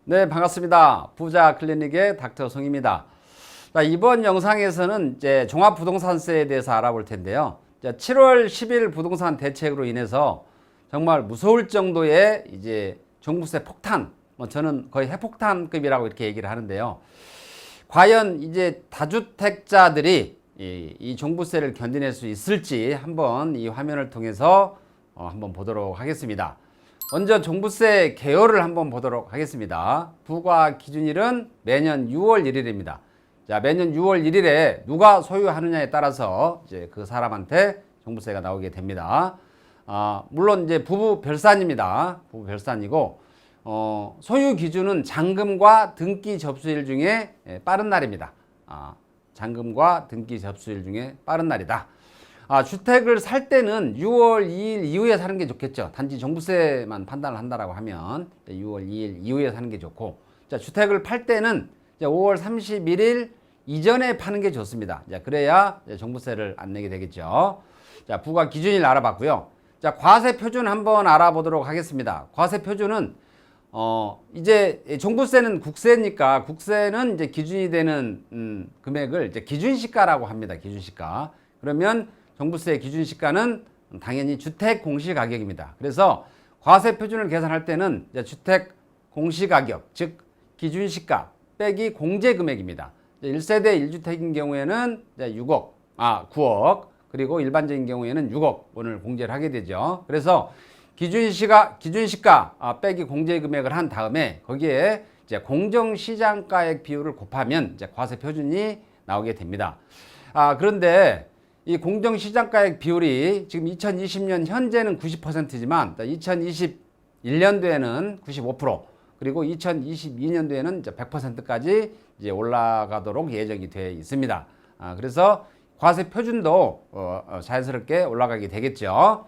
네, 반갑습니다. 부자 클리닉의 닥터 송입니다. 자, 이번 영상에서는 이제 종합부동산세에 대해서 알아볼 텐데요. 7월 10일 부동산 대책으로 인해서 정말 무서울 정도의 이제 종부세 폭탄, 저는 거의 핵폭탄급이라고 이렇게 얘기를 하는데요. 과연 이제 다주택자들이 이 종부세를 견뎌낼 수 있을지 한번 이 화면을 통해서 한번 보도록 하겠습니다. 먼저 종부세 개요를 한번 보도록 하겠습니다. 부과 기준일은 매년 6월 1일입니다. 자, 매년 6월 1일에 누가 소유하느냐에 따라서 이제 그 사람한테 종부세가 나오게 됩니다. 물론 이제 부부 별산입니다. 부부 별산이고, 소유 기준은 잔금과 등기 접수일 중에 빠른 날입니다. 잔금과 등기 접수일 중에 빠른 날이다. 주택을 살 때는 6월 2일 이후에 사는 게 좋겠죠. 단지 종부세만 판단을 한다라고 하면 6월 2일 이후에 사는 게 좋고, 자, 주택을 팔 때는 5월 31일 이전에 파는 게 좋습니다. 자, 그래야 종부세를 안 내게 되겠죠. 자, 부과 기준일 알아봤고요. 자, 과세 표준 한번 알아보도록 하겠습니다. 과세 표준은 이제 종부세는 국세니까 국세는 이제 기준이 되는 금액을 이제 기준시가라고 합니다. 기준시가. 그러면 종부세 기준시가는 당연히 주택 공시가격입니다. 그래서 과세 표준을 계산할 때는 주택 공시가격, 즉 기준시가 빼기 공제금액입니다. 1세대 1주택인 경우에는 9억, 그리고 일반적인 경우에는 6억 원을 공제를 하게 되죠. 그래서 기준시가 빼기 공제금액을 한 다음에 거기에 이제 공정시장가액 비율을 곱하면 이제 과세 표준이 나오게 됩니다. 그런데 이 공정시장가액 비율이 지금 2020년 현재는 90%지만 2021년도에는 95%, 그리고 2022년도에는 이제 100%까지 이제 올라가도록 예정이 되어 있습니다. 그래서 과세 표준도 자연스럽게 올라가게 되겠죠.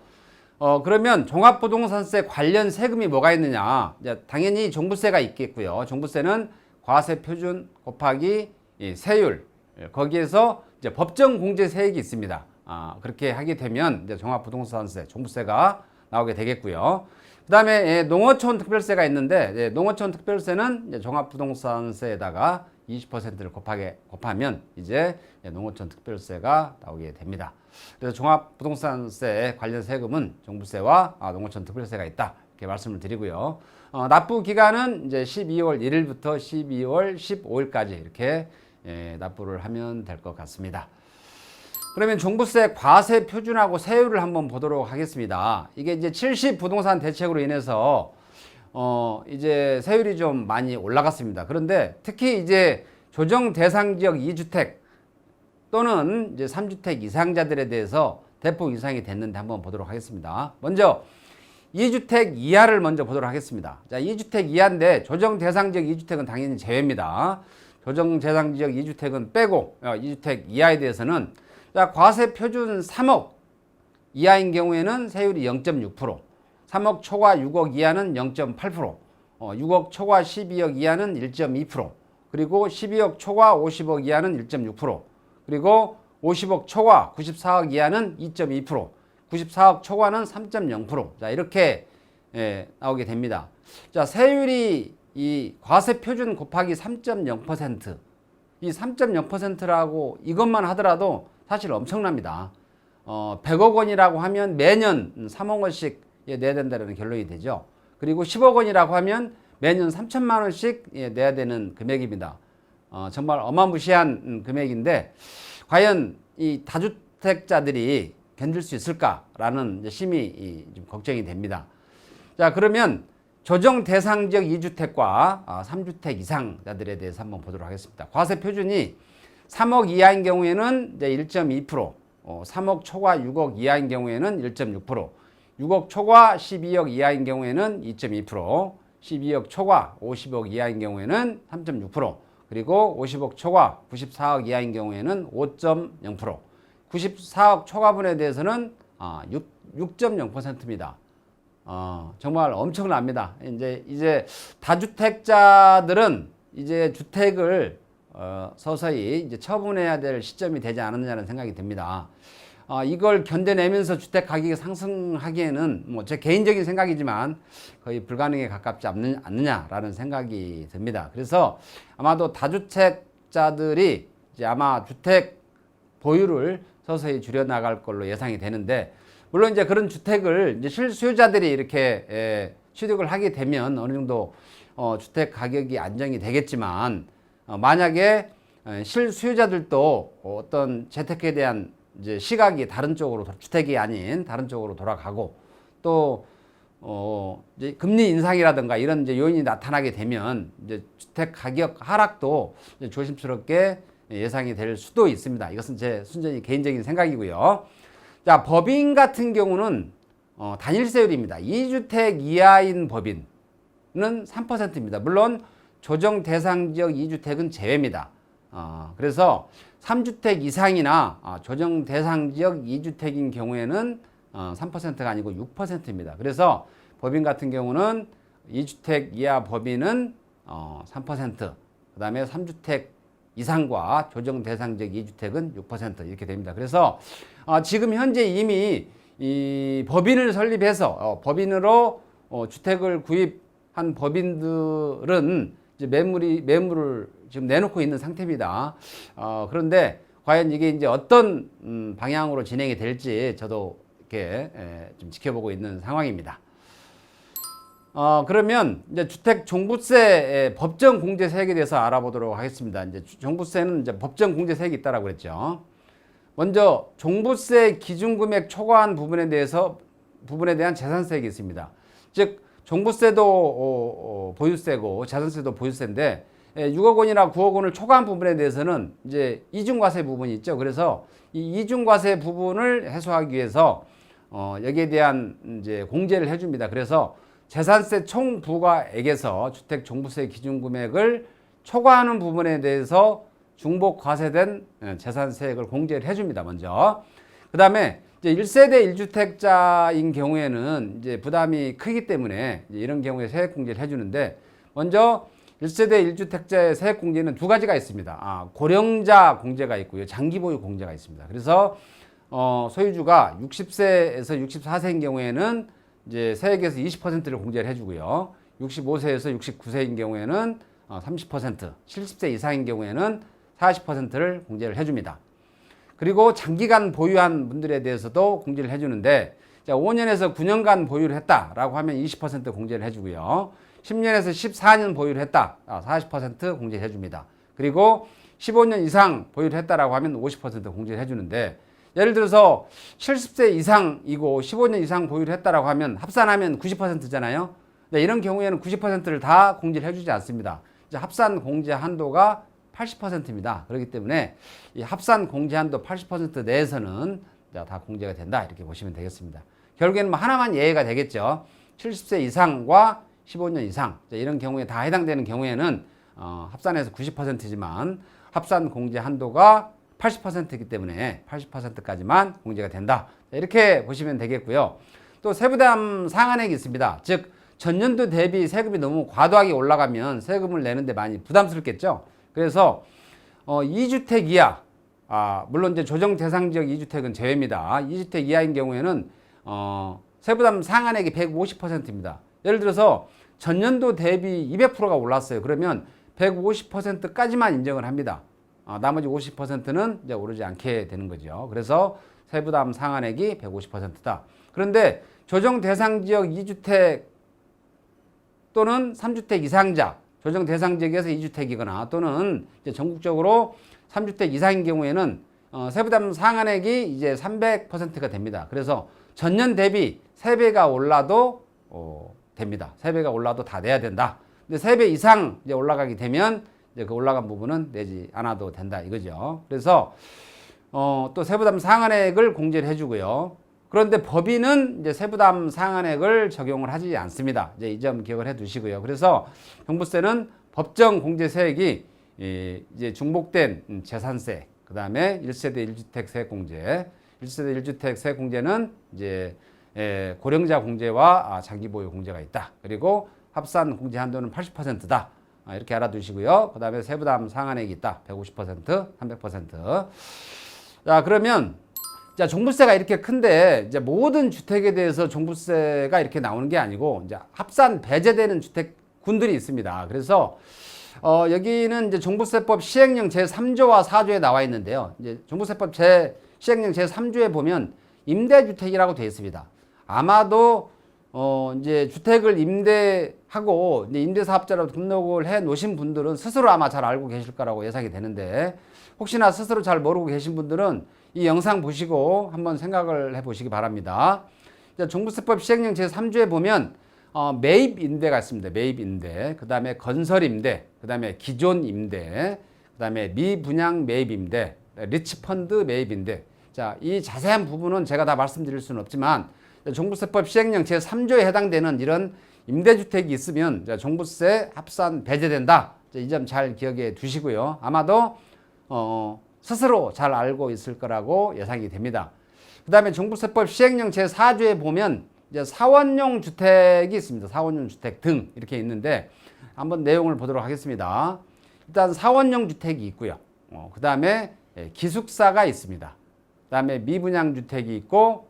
그러면 종합부동산세 관련 세금이 뭐가 있느냐? 당연히 종부세가 있겠고요. 종부세는 과세 표준 곱하기 세율, 거기에서 이제 법정 공제 세액이 있습니다. 그렇게 하게 되면 이제 종합부동산세, 종부세가 나오게 되겠고요. 그 다음에 농어촌 특별세가 있는데, 농어촌 특별세는 이제 종합부동산세에다가 20%를 곱하면 이제 농어촌 특별세가 나오게 됩니다. 그래서 종합부동산세 관련 세금은 종부세와 농어촌 특별세가 있다, 이렇게 말씀을 드리고요. 납부 기간은 이제 12월 1일부터 12월 15일까지 이렇게 납부를 하면 될 것 같습니다. 그러면 종부세 과세 표준하고 세율을 한번 보도록 하겠습니다. 이게 이제 70 부동산 대책으로 인해서 이제 세율이 좀 많이 올라갔습니다. 그런데 특히 이제 조정 대상 지역 2주택 또는 이제 3주택 이상자들에 대해서 대폭 인상이 됐는데 한번 보도록 하겠습니다. 먼저 2주택 이하를 먼저 보도록 하겠습니다. 자, 2주택 이하인데 조정 대상 지역 2주택은 당연히 제외입니다. 조정 대상 지역 2주택은 빼고 2주택 이하에 대해서는 자, 과세 표준 3억 이하인 경우에는 세율이 0.6%, 3억 초과 6억 이하는 0.8%, 6억 초과 12억 이하는 1.2%, 그리고 12억 초과 50억 이하는 1.6%, 그리고 50억 초과 94억 이하는 2.2%, 94억 초과는 3.0%. 자, 이렇게 나오게 됩니다. 자, 세율이 이 과세 표준 곱하기 3.0%, 이 3.0%라고 이것만 하더라도 사실 엄청납니다. 100억 원이라고 하면 매년 3억 원씩 내야 된다는 결론이 되죠. 그리고 10억 원이라고 하면 매년 3천만 원씩 내야 되는 금액입니다. 정말 어마무시한 금액인데 과연 이 다주택자들이 견딜 수 있을까라는 심히 좀 걱정이 됩니다. 자, 그러면 조정 대상 지역 2주택과 3주택 이상자들에 대해서 한번 보도록 하겠습니다. 과세 표준이 3억 이하인 경우에는 이제 1.2%, 3억 초과 6억 이하인 경우에는 1.6%, 6억 초과 12억 이하인 경우에는 2.2%, 12억 초과 50억 이하인 경우에는 3.6%, 그리고 50억 초과 94억 이하인 경우에는 5.0%, 94억 초과분에 대해서는 6.0%입니다. 정말 엄청납니다. 이제 다주택자들은 이제 주택을 서서히 이제 처분해야 될 시점이 되지 않았느냐는 생각이 듭니다. 이걸 견뎌내면서 주택 가격이 상승하기에는 뭐 제 개인적인 생각이지만 거의 불가능에 가깝지 않느냐라는 생각이 듭니다. 그래서 아마도 다주택자들이 이제 아마 주택 보유를 서서히 줄여나갈 걸로 예상이 되는데, 물론 이제 그런 주택을 이제 실수요자들이 이렇게 취득을 하게 되면 어느 정도 주택 가격이 안정이 되겠지만, 만약에 실수요자들도 어떤 재테크에 대한 이제 시각이 다른 쪽으로, 주택이 아닌 다른 쪽으로 돌아가고, 또 이제 금리 인상이라든가 이런 이제 요인이 나타나게 되면 이제 주택 가격 하락도 이제 조심스럽게 예상이 될 수도 있습니다. 이것은 제 순전히 개인적인 생각이고요. 자, 법인 같은 경우는 단일세율입니다. 2주택 이하인 법인은 3%입니다. 물론 조정 대상 지역 2주택은 제외입니다. 그래서 3주택 이상이나 조정 대상 지역 2주택인 경우에는 3%가 아니고 6%입니다. 그래서 법인 같은 경우는 2주택 이하 법인은 3%, 그 다음에 3주택 이상과 조정 대상 지역 2주택은 6% 이렇게 됩니다. 그래서 지금 현재 이미 이 법인을 설립해서 법인으로 주택을 구입한 법인들은 이제 매물을 지금 내놓고 있는 상태입니다. 그런데 과연 이게 이제 어떤 방향으로 진행이 될지 저도 이렇게 좀 지켜보고 있는 상황입니다. 그러면 이제 주택 종부세 법정 공제 세액에 대해서 알아보도록 하겠습니다. 이제 종부세는 이제 법정 공제 세액이 있다라고 그랬죠. 먼저 종부세 기준금액 초과한 부분에 대한 재산세액이 있습니다. 즉 종부세도 보유세고 재산세도 보유세인데 6억 원이나 9억 원을 초과한 부분에 대해서는 이제 이중과세 부분이 있죠. 그래서 이 이중과세 부분을 해소하기 위해서 여기에 대한 이제 공제를 해줍니다. 그래서 재산세 총 부과액에서 주택 종부세 기준 금액을 초과하는 부분에 대해서 중복 과세된 재산세액을 공제를 해줍니다. 먼저. 그 다음에 이제 1세대 1주택자인 경우에는 이제 부담이 크기 때문에 이런 경우에 세액 공제를 해주는데, 먼저 1세대 1주택자의 세액 공제는 두 가지가 있습니다. 고령자 공제가 있고요, 장기 보유 공제가 있습니다. 그래서 소유주가 60세에서 64세인 경우에는 이제 세액에서 20%를 공제를 해주고요, 65세에서 69세인 경우에는 30%, 70세 이상인 경우에는 40%를 공제를 해줍니다. 그리고 장기간 보유한 분들에 대해서도 공제를 해주는데, 자, 5년에서 9년간 보유를 했다라고 하면 20% 공제를 해주고요, 10년에서 14년 보유를 했다, 40% 공제를 해줍니다. 그리고 15년 이상 보유를 했다라고 하면 50% 공제를 해주는데, 예를 들어서 70세 이상이고 15년 이상 보유를 했다라고 하면 합산하면 90%잖아요. 이런 경우에는 90%를 다 공제를 해주지 않습니다. 이제 합산 공제 한도가 80%입니다. 그렇기 때문에 이 합산 공제 한도 80% 내에서는 다 공제가 된다, 이렇게 보시면 되겠습니다. 결국에는 뭐 하나만 예외가 되겠죠. 70세 이상과 15년 이상, 이런 경우에 다 해당되는 경우에는 합산해서 90%지만 합산 공제 한도가 80%이기 때문에 80%까지만 공제가 된다, 이렇게 보시면 되겠고요. 또 세부담 상한액이 있습니다. 즉 전년도 대비 세금이 너무 과도하게 올라가면 세금을 내는데 많이 부담스럽겠죠. 그래서 2주택 이하, 물론 이제 조정 대상 지역 2주택은 제외입니다. 2주택 이하인 경우에는 세부담 상한액이 150%입니다. 예를 들어서 전년도 대비 200%가 올랐어요. 그러면 150%까지만 인정을 합니다. 나머지 50%는 이제 오르지 않게 되는 거죠. 그래서 세부담 상한액이 150%다. 그런데 조정 대상 지역 2주택 또는 3주택 이상자, 조정 대상 지역에서 2주택이거나 또는 이제 전국적으로 3주택 이상인 경우에는 세부담 상한액이 이제 300%가 됩니다. 그래서 전년 대비 3배가 올라도 됩니다. 3배가 올라도 다 내야 된다. 근데 3배 이상 이제 올라가게 되면 이제 그 올라간 부분은 내지 않아도 된다, 이거죠. 그래서 또 세부담 상한액을 공제를 해주고요. 그런데 법인은 이제 세부담 상한액을 적용을 하지 않습니다. 이제 이 점 기억을 해 두시고요. 그래서 종부세는 법정 공제 세액이 이제 중복된 재산세, 그 다음에 1세대 1주택 세액 공제, 1세대 1주택 세액 공제는 이제 고령자 공제와 장기 보유 공제가 있다. 그리고 합산 공제 한도는 80%다. 이렇게 알아두시고요. 그 다음에 세부담 상한액이 있다. 150%, 300%. 자, 그러면 자, 종부세가 이렇게 큰데 이제 모든 주택에 대해서 종부세가 이렇게 나오는 게 아니고 이제 합산 배제되는 주택군들이 있습니다. 그래서 여기는 이제 종부세법 시행령 제3조와 4조에 나와 있는데요. 이제 종부세법 시행령 제3조에 보면 임대주택이라고 되어 있습니다. 아마도 이제 주택을 임대하고 이제 임대사업자로 등록을 해 놓으신 분들은 스스로 아마 잘 알고 계실 거라고 예상이 되는데, 혹시나 스스로 잘 모르고 계신 분들은 이 영상 보시고 한번 생각을 해 보시기 바랍니다. 종부세법 시행령 제3조에 보면 매입 임대가 있습니다. 매입 임대, 그 다음에 건설 임대, 그 다음에 기존 임대, 그 다음에 미분양 매입 임대, 리츠펀드 매입 임대. 자, 이 자세한 부분은 제가 다 말씀드릴 수는 없지만 종부세법 시행령 제3조에 해당되는 이런 임대주택이 있으면 종부세 합산 배제된다. 이 점 잘 기억해 두시고요. 아마도 스스로 잘 알고 있을 거라고 예상이 됩니다. 그 다음에 종부세법 시행령 제4조에 보면 이제 사원용 주택이 있습니다. 사원용 주택 등 이렇게 있는데 한번 내용을 보도록 하겠습니다. 일단 사원용 주택이 있고요. 그 다음에 기숙사가 있습니다. 그 다음에 미분양 주택이 있고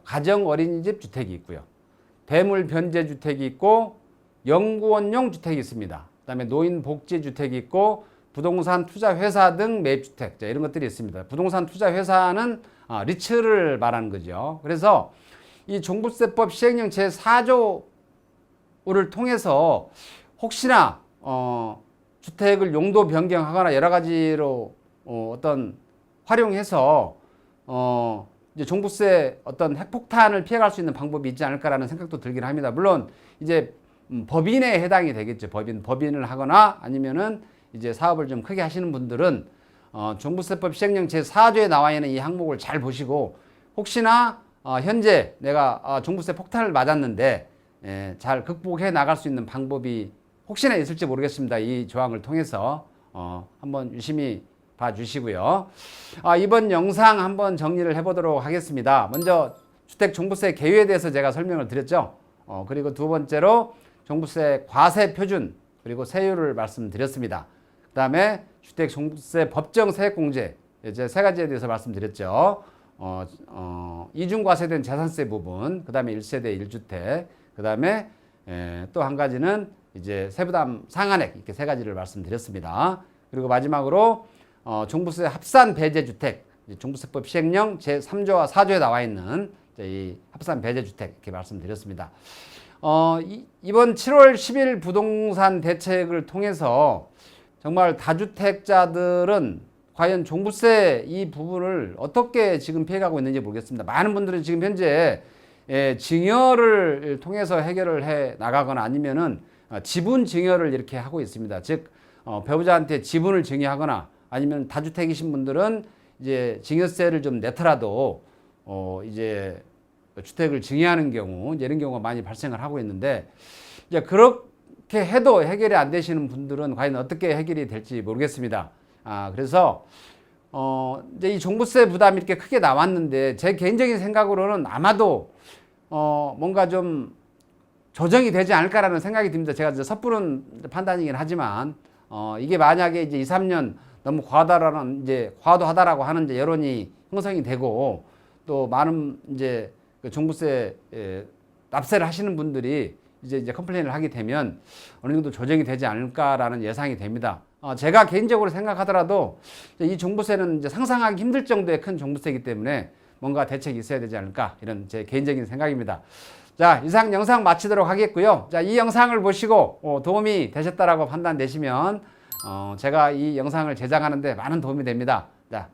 가정 어린이집 주택이 있고요. 대물 변제 주택이 있고 연구원용 주택이 있습니다. 그 다음에 노인 복지 주택이 있고 부동산 투자 회사 등 매입주택, 이런 것들이 있습니다. 부동산 투자 회사는 리츠를 말하는 거죠. 그래서 이 종부세법 시행령 제4조를 통해서 혹시나 주택을 용도 변경하거나 여러 가지로 어떤 활용해서 이제 종부세 어떤 핵폭탄을 피해갈 수 있는 방법이 있지 않을까라는 생각도 들긴 합니다. 물론 이제 법인에 해당이 되겠죠. 법인을 하거나 아니면은 이제 사업을 좀 크게 하시는 분들은 종부세법 시행령 제4조에 나와 있는 이 항목을 잘 보시고 혹시나 현재 내가 종부세 폭탄을 맞았는데 잘 극복해 나갈 수 있는 방법이 혹시나 있을지 모르겠습니다. 이 조항을 통해서 한번 유심히 봐주시고요. 이번 영상 한번 정리를 해보도록 하겠습니다. 먼저 주택 종부세 개요에 대해서 제가 설명을 드렸죠. 그리고 두 번째로 종부세 과세 표준 그리고 세율을 말씀드렸습니다. 그 다음에 주택 종부세 법정 세액공제 이제 세 가지에 대해서 말씀드렸죠. 이중과세된 재산세 부분, 그 다음에 1세대 1주택, 그 다음에 또 한 가지는 이제 세부담 상한액, 이렇게 세 가지를 말씀드렸습니다. 그리고 마지막으로 종부세 합산 배제 주택, 종부세법 시행령 제3조와 4조에 나와 있는 이 합산 배제 주택 이렇게 말씀드렸습니다. 이번 7월 10일 부동산 대책을 통해서 정말 다주택자들은 과연 종부세 이 부분을 어떻게 지금 피해가고 있는지 모르겠습니다. 많은 분들은 지금 현재 증여를 통해서 해결을 해 나가거나 아니면은 지분 증여를 이렇게 하고 있습니다. 즉 배우자한테 지분을 증여하거나 아니면 다주택이신 분들은 이제 증여세를 좀 내더라도 이제 주택을 증여하는 경우 이런 경우가 많이 발생을 하고 있는데, 이제 그렇게 해도 해결이 안 되시는 분들은 과연 어떻게 해결이 될지 모르겠습니다. 그래서 이제 이 종부세 부담이 이렇게 크게 나왔는데 제 개인적인 생각으로는 아마도 뭔가 좀 조정이 되지 않을까라는 생각이 듭니다. 제가 이제 섣부른 판단이긴 하지만 이게 만약에 이제 2, 3년 너무 과도하다라고 하는 이제 여론이 형성이 되고 또 많은 이제 그 종부세 납세를 하시는 분들이 이제 컴플레인을 하게 되면 어느 정도 조정이 되지 않을까라는 예상이 됩니다. 제가 개인적으로 생각하더라도 이 종부세는 이제 상상하기 힘들 정도의 큰 종부세이기 때문에 뭔가 대책이 있어야 되지 않을까, 이런 제 개인적인 생각입니다. 자, 이상 영상 마치도록 하겠고요. 자, 이 영상을 보시고 도움이 되셨다라고 판단되시면 제가 이 영상을 제작하는데 많은 도움이 됩니다. 자,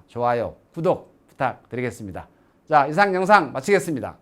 좋아요, 구독 부탁드리겠습니다. 자, 이상 영상 마치겠습니다.